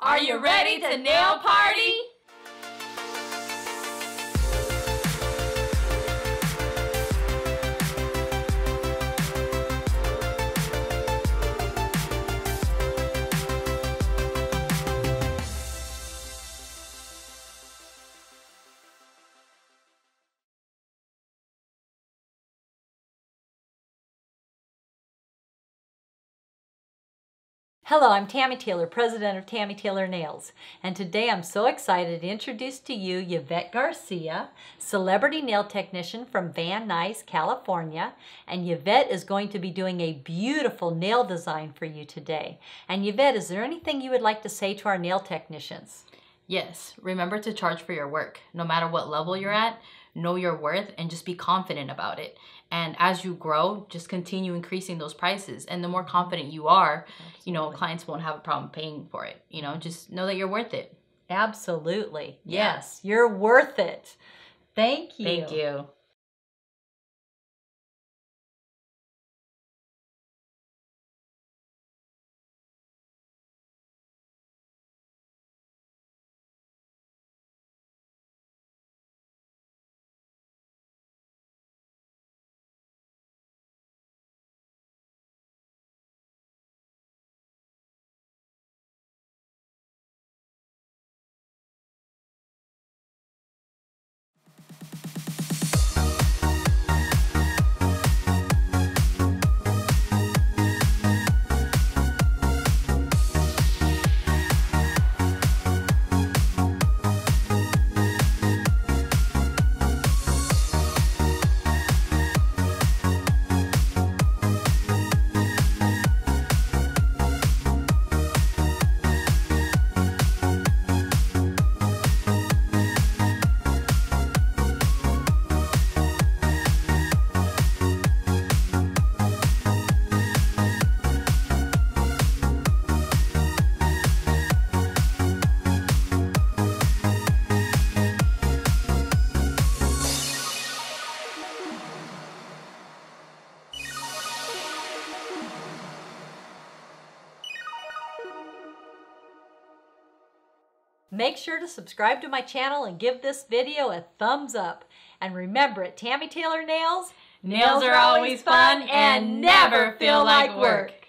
Are you ready to nail party? Hello, I'm Tammy Taylor, president of Tammy Taylor Nails, and today I'm so excited to introduce to you Yvett Garcia, celebrity nail technician from Van Nuys, California, and Yvett is going to be doing a beautiful nail design for you today. And Yvett, is there anything you would like to say to our nail technicians? Yes, remember to charge for your work. No matter what level you're at, know your worth and just be confident about it. And as you grow, just continue increasing those prices. And the more confident you are, Absolutely. Clients won't have a problem paying for it. Just know that you're worth it. Absolutely. Yeah. Yes, you're worth it. Thank you. Thank you. Make sure to subscribe to my channel and give this video a thumbs up. And remember, at Tammy Taylor Nails, Nails are always fun and never feel like work.